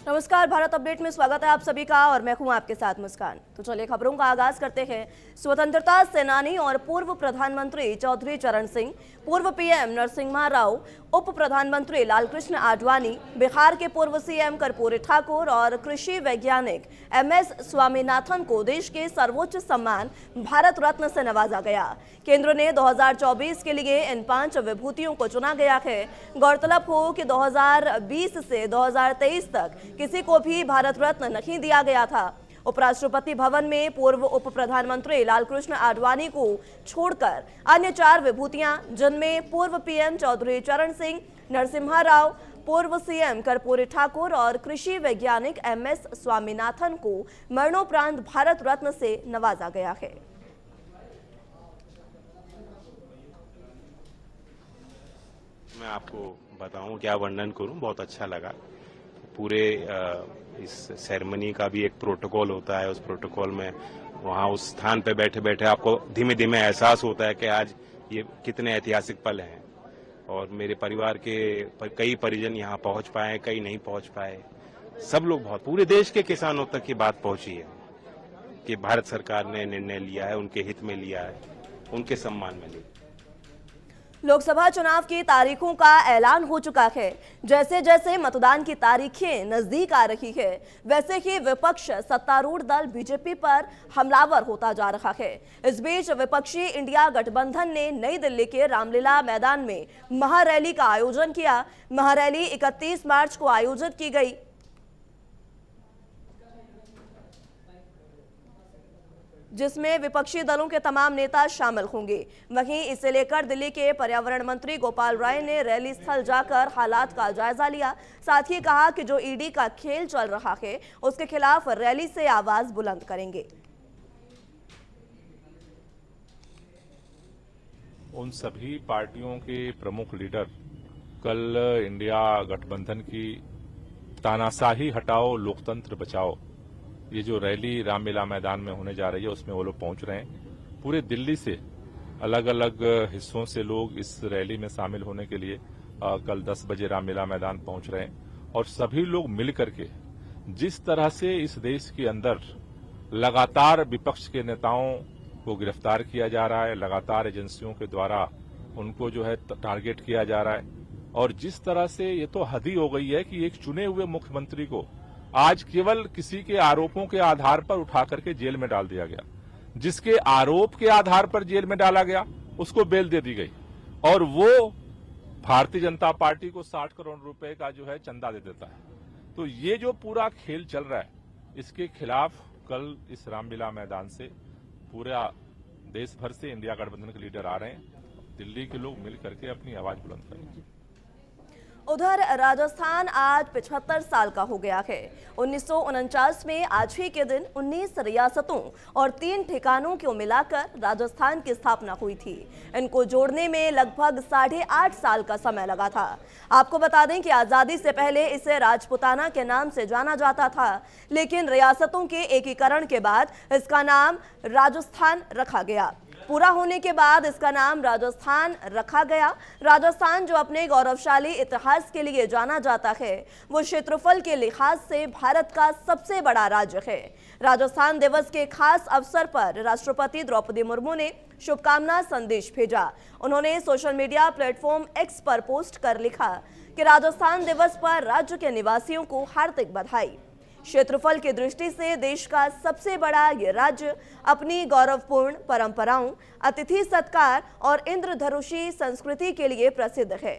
नमस्कार, भारत अपडेट में स्वागत है आप सभी का और मैं हूं आपके साथ मुस्कान। तो चलिए खबरों का आगाज करते हैं। स्वतंत्रता सेनानी और पूर्व प्रधानमंत्री चौधरी चरण सिंह, पूर्व पीएम नरसिम्हा राव, उप प्रधानमंत्री लालकृष्ण आडवाणी, बिहार के पूर्व सीएम कर्पूरी ठाकुर और कृषि वैज्ञानिक एमएस स्वामीनाथन को देश के सर्वोच्च सम्मान भारत रत्न से नवाजा गया। केंद्र ने 2024 के लिए इन 5 विभूतियों को चुना गया है। गौरतलब हो कि 2020 से 2023 तक किसी को भी भारत रत्न नहीं दिया गया था। उपराष्ट्रपति भवन में पूर्व उप प्रधानमंत्री लालकृष्ण आडवाणी को छोड़कर अन्य 4 विभूतियां, जिनमें पूर्व पीएम चौधरी चरण सिंह, नरसिम्हा राव, पूर्व सीएम कर्पूरी ठाकुर और कृषि वैज्ञानिक एमएस स्वामीनाथन को मरणोपरांत भारत रत्न से नवाजा गया है। मैं आपको बताऊं, क्या वर्णन करूं, बहुत अच्छा लगा। पूरे इस सेरेमनी का भी एक प्रोटोकॉल होता है। उस प्रोटोकॉल में वहां उस स्थान पे बैठे बैठे आपको धीमे धीमे एहसास होता है कि आज ये कितने ऐतिहासिक पल हैं। और मेरे परिवार के कई परिजन यहाँ पहुंच पाए, कई नहीं पहुंच पाए। सब लोग, बहुत पूरे देश के किसानों तक ये बात पहुंची है कि भारत सरकार ने निर्णय लिया है, उनके हित में लिया है, उनके सम्मान में लिया। लोकसभा चुनाव की तारीखों का ऐलान हो चुका है। जैसे जैसे मतदान की तारीखें नजदीक आ रही है, वैसे ही विपक्ष सत्तारूढ़ दल बीजेपी पर हमलावर होता जा रहा है। इस बीच विपक्षी इंडिया गठबंधन ने नई दिल्ली के रामलीला मैदान में महारैली का आयोजन किया। महारैली 31 मार्च को आयोजित की गई, जिसमें विपक्षी दलों के तमाम नेता शामिल होंगे। वहीं इसे लेकर दिल्ली के पर्यावरण मंत्री गोपाल राय ने रैली स्थल जाकर हालात का जायजा लिया। साथ ही कहा कि जो ईडी का खेल चल रहा है, उसके खिलाफ रैली से आवाज बुलंद करेंगे। उन सभी पार्टियों के प्रमुख लीडर कल इंडिया गठबंधन की तानाशाही हटाओ लोकतंत्र बचाओ, ये जो रैली रामलीला मैदान में होने जा रही है, उसमें वो लोग पहुंच रहे हैं। पूरे दिल्ली से अलग अलग हिस्सों से लोग इस रैली में शामिल होने के लिए कल 10 बजे रामलीला मैदान पहुंच रहे हैं। और सभी लोग मिलकर के जिस तरह से इस देश के अंदर लगातार विपक्ष के नेताओं को गिरफ्तार किया जा रहा है, लगातार एजेंसियों के द्वारा उनको जो है टारगेट किया जा रहा है, और जिस तरह से ये तो हद ही हो गई है कि एक चुने हुए मुख्यमंत्री को आज केवल किसी के आरोपों के आधार पर उठा करके जेल में डाल दिया गया। जिसके आरोप के आधार पर जेल में डाला गया, उसको बेल दे दी गई, और वो भारतीय जनता पार्टी को 60 करोड़ रुपए का जो है चंदा दे देता है। तो ये जो पूरा खेल चल रहा है, इसके खिलाफ कल इस रामलीला मैदान से पूरा देश भर से इंडिया गठबंधन के लीडर आ रहे हैं। दिल्ली के लोग मिल करके अपनी आवाज बुलंद करेंगे। उधर राजस्थान आज 75 साल का हो गया है। 1949 में आज ही के दिन 19 रियासतों और 3 ठिकानों को मिलाकर राजस्थान की स्थापना हुई थी। इनको जोड़ने में लगभग 8.5 साल का समय लगा था। आपको बता दें कि आजादी से पहले इसे राजपुताना के नाम से जाना जाता था, लेकिन रियासतों के एकीकरण के बाद इसका नाम राजस्थान रखा गया। पूरा होने के बाद इसका नाम राजस्थान रखा गया। राजस्थान, जो अपने गौरवशाली इतिहास के लिए जाना जाता है, वो क्षेत्रफल के लिहाज से भारत का सबसे बड़ा राज्य है। राजस्थान दिवस के खास अवसर पर राष्ट्रपति द्रौपदी मुर्मू ने शुभकामना संदेश भेजा। उन्होंने सोशल मीडिया प्लेटफॉर्म एक्स पर पोस्ट कर लिखा कि राजस्थान दिवस पर राज्य के निवासियों को हार्दिक बधाई। क्षेत्रफल की दृष्टि से देश का सबसे बड़ा ये राज्य अपनी गौरवपूर्ण परंपराओं, अतिथि सत्कार और इंद्रधनुषी संस्कृति के लिए प्रसिद्ध है।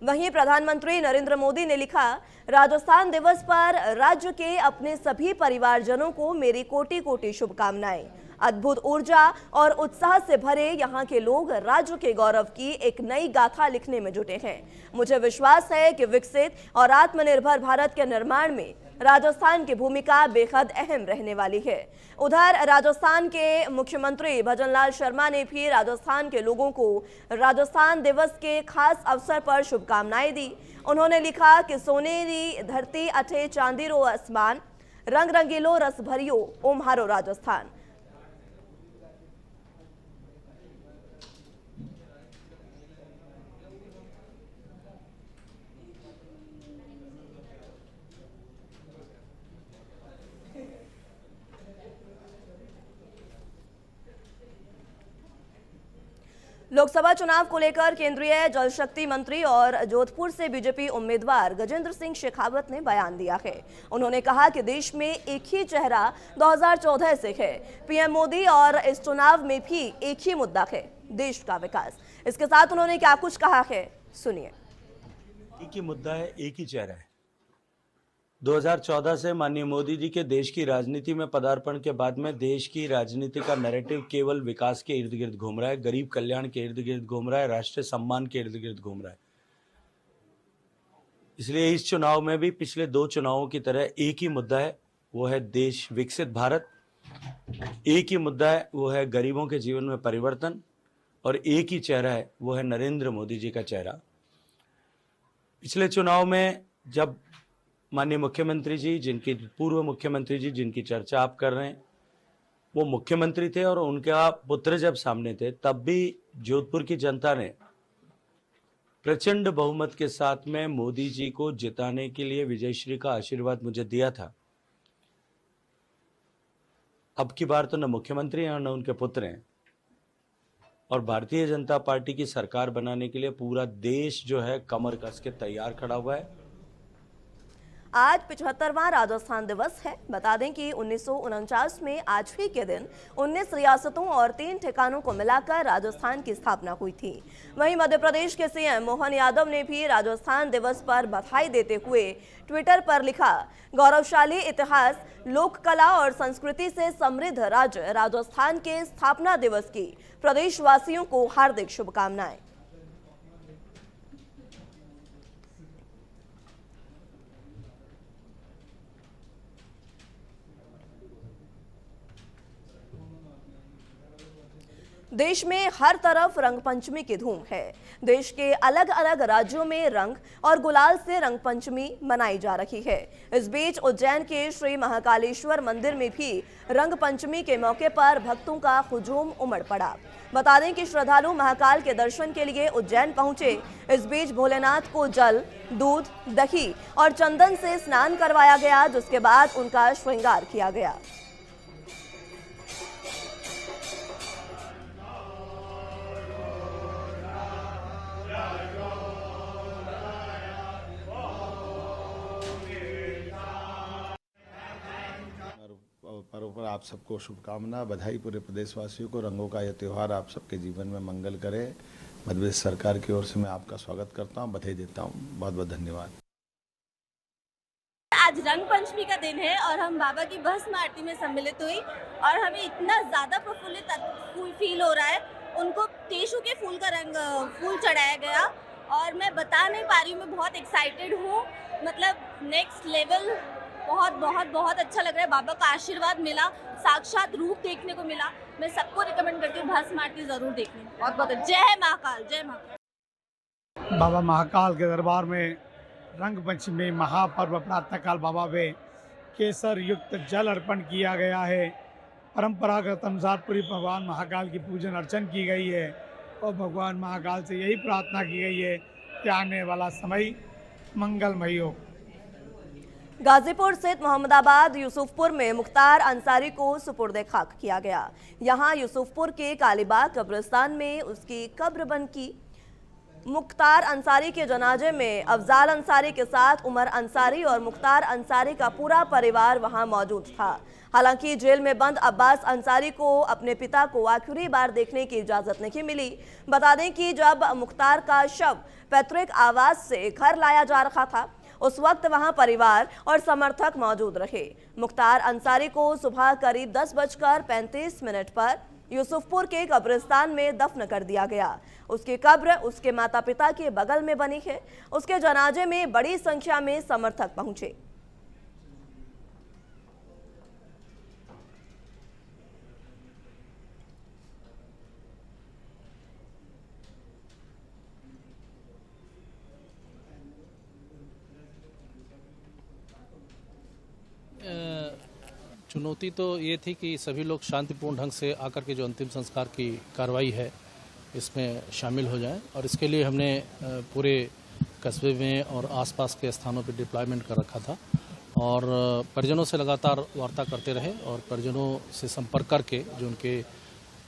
वहीं प्रधानमंत्री नरेंद्र मोदी ने लिखा, राजस्थान दिवस पर राज्य के अपने सभी परिवारजनों को मेरी कोटि कोटि शुभकामनाएं। अद्भुत ऊर्जा और उत्साह से भरे यहाँ के लोग राज्य के गौरव की एक नई गाथा लिखने में जुटे हैं। मुझे विश्वास है कि विकसित और आत्मनिर्भर भारत के निर्माण में राजस्थान की भूमिका बेहद अहम रहने वाली है। उधर राजस्थान के मुख्यमंत्री भजनलाल शर्मा ने भी राजस्थान के लोगों को राजस्थान दिवस के खास अवसर पर शुभकामनाएं दी। उन्होंने लिखा कि सोनेरी धरती अठे चांदीरो आसमान, रंग रंगीलो रस भरियो ओम्हारो राजस्थान। लोकसभा चुनाव को लेकर केंद्रीय जल शक्ति मंत्री और जोधपुर से बीजेपी उम्मीदवार गजेंद्र सिंह शेखावत ने बयान दिया है। उन्होंने कहा कि देश में एक ही चेहरा 2014 से है। पीएम मोदी और इस चुनाव में भी एक ही मुद्दा है, देश का विकास। इसके साथ उन्होंने क्या कुछ कहा है, सुनिए। एक ही मुद्दा है, एक ही चेहरा है। 2014 से माननीय मोदी जी के देश की राजनीति में पदार्पण के बाद में देश की राजनीति का नैरेटिव केवल विकास के इर्द गिर्द घूम रहा है, गरीब कल्याण के इर्द गिर्द घूम रहा है, राष्ट्रीय सम्मान के इर्द गिर्द घूम रहा है। इसलिए इस चुनाव में भी पिछले 2 चुनावों की तरह एक ही मुद्दा है, वो है देश विकसित भारत। एक ही मुद्दा है, वो है गरीबों के जीवन में परिवर्तन। और एक ही चेहरा है, वो है नरेंद्र मोदी जी का चेहरा। पिछले चुनाव में जब माननीय मुख्यमंत्री जी, जिनकी पूर्व मुख्यमंत्री जी जिनकी चर्चा आप कर रहे हैं, वो मुख्यमंत्री थे और उनका पुत्र जब सामने थे, तब भी जोधपुर की जनता ने प्रचंड बहुमत के साथ में मोदी जी को जिताने के लिए विजयश्री का आशीर्वाद मुझे दिया था। अब की बार तो न मुख्यमंत्री हैं और न उनके पुत्र हैं, और भारतीय जनता पार्टी की सरकार बनाने के लिए पूरा देश जो है कमर कस के तैयार खड़ा हुआ है। आज 75वां राजस्थान दिवस है। बता दें कि 1949 में आज ही के दिन 19 रियासतों और 3 ठिकानों को मिलाकर राजस्थान की स्थापना हुई थी। वहीं मध्य प्रदेश के सीएम मोहन यादव ने भी राजस्थान दिवस पर बधाई देते हुए ट्विटर पर लिखा, गौरवशाली इतिहास, लोक कला और संस्कृति से समृद्ध राज्य राजस्थान के स्थापना दिवस की प्रदेशवासियों को हार्दिक शुभकामनाएं। देश में हर तरफ रंग पंचमी की धूम है। देश के अलग अलग राज्यों में रंग और गुलाल से रंग पंचमी मनाई जा रही है। इस बीच उज्जैन के श्री महाकालेश्वर मंदिर में भी रंग पंचमी के मौके पर भक्तों का हुजूम उमड़ पड़ा। बता दें कि श्रद्धालु महाकाल के दर्शन के लिए उज्जैन पहुंचे। इस बीच भोलेनाथ को जल, दूध, दही और चंदन से स्नान करवाया गया, जिसके बाद उनका श्रृंगार किया गया। पर्व पर आप सबको शुभकामना, बधाई। पूरे प्रदेशवासियों को रंगों का यह त्यौहार आप सबके जीवन में मंगल करे। मध्य प्रदेश सरकार की ओर से मैं आपका स्वागत करता हूं, बधाई देता हूं। बहुत बहुत धन्यवाद। आज रंग पंचमी का दिन है और हम बाबा की भस्म आरती में सम्मिलित हुई और हमें इतना ज़्यादा प्रफुल्लित फील हो रहा है। उनको टेशु के फूल का फूल चढ़ाया गया और मैं बता नहीं पा रही हूँ, मैं बहुत एक्साइटेड हूँ। मतलब नेक्स्ट लेवल, बहुत बहुत बहुत अच्छा लग रहा है। बाबा का आशीर्वाद मिला, साक्षात रूप देखने को मिला। मैं सबको रिकमेंड करती हूँ भस्म आरती जरूर देखनी। बहुत बहुत जय महाकाल, जय महाकाल। बाबा महाकाल के दरबार में रंग पंचमी महापर्व प्रातःकाल बाबा में केसर युक्त जल अर्पण किया गया है। परंपरागत अनुसार पूरी भगवान महाकाल की पूजन अर्चन की गई है और भगवान महाकाल से यही प्रार्थना की गई है कि आने वाला समय मंगलमय हो। गाजीपुर स्थित मोहम्मदाबाद यूसुफपुर में मुख्तार अंसारी को सुपुर्द खाक किया गया। यहां यूसुफपुर के कालीबाग कब्रिस्तान में उसकी कब्र बन की। मुख्तार अंसारी के जनाजे में अफजाल अंसारी के साथ उमर अंसारी और मुख्तार अंसारी का पूरा परिवार वहां मौजूद था। हालांकि जेल में बंद अब्बास अंसारी को अपने पिता को आखिरी बार देखने की इजाजत नहीं मिली। बता दें कि जब मुख्तार का शव पैतृक आवास से घर लाया जा रहा था, उस वक्त वहां परिवार और समर्थक मौजूद रहे। मुख्तार अंसारी को सुबह करीब 10:35 पर यूसुफपुर के कब्रिस्तान में दफन कर दिया गया। उसकी कब्र उसके माता पिता के बगल में बनी है। उसके जनाजे में बड़ी संख्या में समर्थक पहुंचे। चुनौती तो ये थी कि सभी लोग शांतिपूर्ण ढंग से आकर के जो अंतिम संस्कार की कार्रवाई है इसमें शामिल हो जाएं, और इसके लिए हमने पूरे कस्बे में और आसपास के स्थानों पर डिप्लॉयमेंट कर रखा था और परिजनों से लगातार वार्ता करते रहे और परिजनों से संपर्क करके जो उनके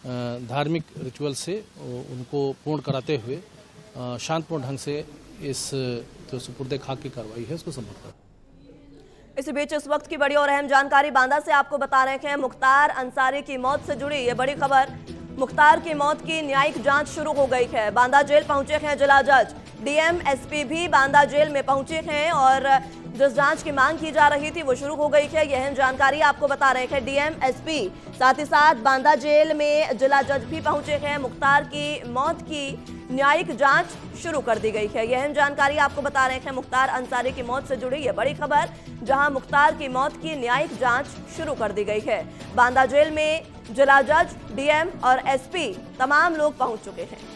धार्मिक रिचुअल से उनको पूर्ण कराते हुए शांतपूर्ण ढंग से इस जो सुपुर्दे खाक की कार्रवाई है उसको संपन्न कर। इसी बीच इस वक्त की बड़ी और अहम जानकारी बांदा से आपको बता रहे हैं। मुख्तार अंसारी की मौत से जुड़ी ये बड़ी खबर। मुख्तार की मौत की न्यायिक जांच शुरू हो गई है। बांदा जेल पहुंचे हैं जिला जज, डीएम, एसपी भी बांदा जेल में पहुंचे हैं और जिस जांच की मांग की जा रही थी वो शुरू हो गई है। यह जानकारी आपको बता रहे हैं डीएम, एसपी, साथ ही साथ बांदा जेल में जिला जज भी पहुंचे हैं। मुख्तार की मौत की न्यायिक जांच शुरू कर दी गई है। यह जानकारी आपको बता रहे हैं मुख्तार अंसारी की मौत से जुड़ी यह बड़ी खबर, जहां मुख्तार की मौत की न्यायिक जांच शुरू कर दी गई है। बांदा जेल में जिला जज, डीएम और एसपी तमाम लोग पहुंच चुके हैं।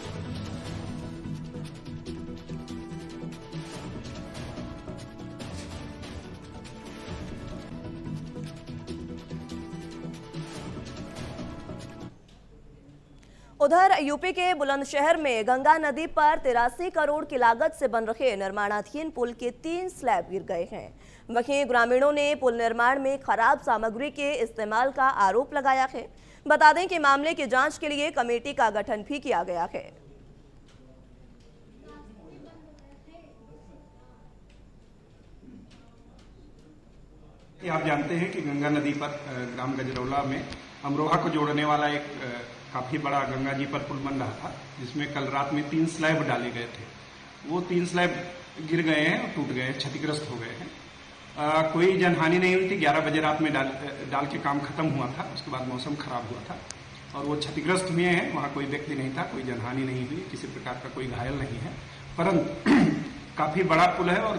उधर यूपी के बुलंदशहर में गंगा नदी पर 83 करोड़ की लागत से बन रहे निर्माणाधीन पुल के 3 स्लैब गिर गए हैं। वहीं ग्रामीणों ने पुल निर्माण में खराब सामग्री के इस्तेमाल का आरोप लगाया है। बता दें कि मामले की जांच के लिए कमेटी का गठन भी किया गया है। आप जानते हैं कि गंगा नदी पर ग्राम गजरौला में अमरोहा को जोड़ने वाला एक काफी बड़ा गंगा जी पर पुल बन रहा था, जिसमें कल रात में 3 स्लैब डाले गए थे। वो 3 स्लैब गिर गए हैं, टूट गए हैं, क्षतिग्रस्त हो गए हैं। कोई जनहानि नहीं हुई थी। 11 बजे रात में डाल के काम खत्म हुआ था। उसके बाद मौसम खराब हुआ था और वो क्षतिग्रस्त हुए हैं। वहां कोई व्यक्ति नहीं था, कोई जनहानि नहीं हुई, किसी प्रकार का कोई घायल नहीं है। परंतु काफी बड़ा पुल है और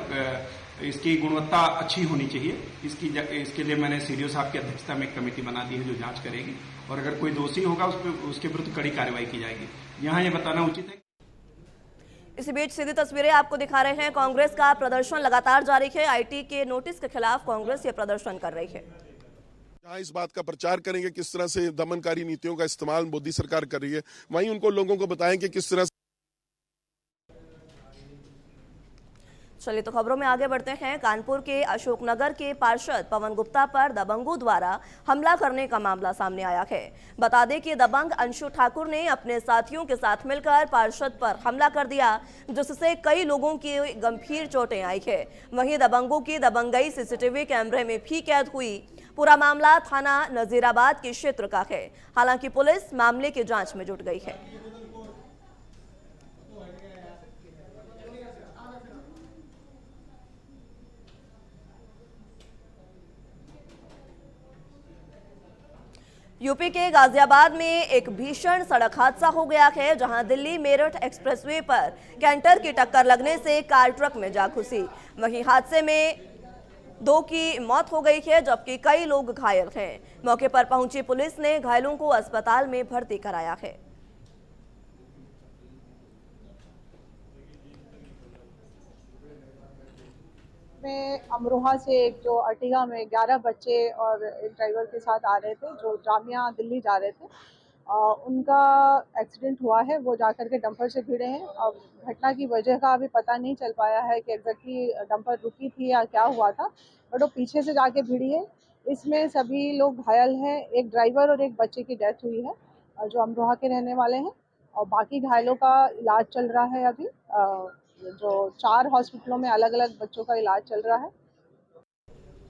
इसकी गुणवत्ता अच्छी होनी चाहिए। इसके लिए मैंने सीडीओ साहब की अध्यक्षता में एक कमेटी बना दी है जो जांच करेगी और अगर कोई दोषी होगा उसके विरुद्ध कड़ी कार्रवाई की जाएगी। यहाँ ये बताना उचित है। इसी बीच सीधी तस्वीरें आपको दिखा रहे हैं। कांग्रेस का प्रदर्शन लगातार जारी है। आईटी के नोटिस के खिलाफ कांग्रेस ये प्रदर्शन कर रही है। जहाँ इस बात का प्रचार करेंगे किस तरह से दमनकारी नीतियों का इस्तेमाल मोदी सरकार कर रही है, वहीं उनको लोगों को बताएं कि किस तरह। चलिए तो खबरों में आगे बढ़ते हैं। कानपुर के अशोकनगर के पार्षद पवन गुप्ता पर दबंगों द्वारा हमला करने का मामला सामने आया है। बता दें कि दबंग अंशु ठाकुर ने अपने साथियों के साथ मिलकर पार्षद पर हमला कर दिया, जिससे कई लोगों की गंभीर चोटें आई है। वहीं दबंगों की दबंगई सीसीटीवी कैमरे में भी कैद हुई। पूरा मामला थाना नजीराबाद के क्षेत्र का है। हालांकि पुलिस मामले की जांच में जुट गई है। यूपी के गाजियाबाद में एक भीषण सड़क हादसा हो गया है, जहां दिल्ली मेरठ एक्सप्रेसवे पर कैंटर की टक्कर लगने से कार ट्रक में जा घुसी। वहीं हादसे में 2 की मौत हो गई है, जबकि कई लोग घायल हैं। मौके पर पहुंची पुलिस ने घायलों को अस्पताल में भर्ती कराया है। में अमरोहा से एक जो अर्टिगा में 11 बच्चे और एक ड्राइवर के साथ आ रहे थे जो जामिया दिल्ली जा रहे थे, उनका एक्सीडेंट हुआ है। वो जाकर के डंपर से भिड़े हैं। अब घटना की वजह का अभी पता नहीं चल पाया है कि एग्जैक्टली डंपर रुकी थी या क्या हुआ था, बट वो पीछे से जाके भिड़ी है। इसमें सभी लोग घायल हैं। एक ड्राइवर और एक बच्चे की डेथ हुई है जो अमरोहा के रहने वाले हैं और बाकी घायलों का इलाज चल रहा है। अभी जो 4 हॉस्पिटलों में अलग अलग बच्चों का इलाज चल रहा है।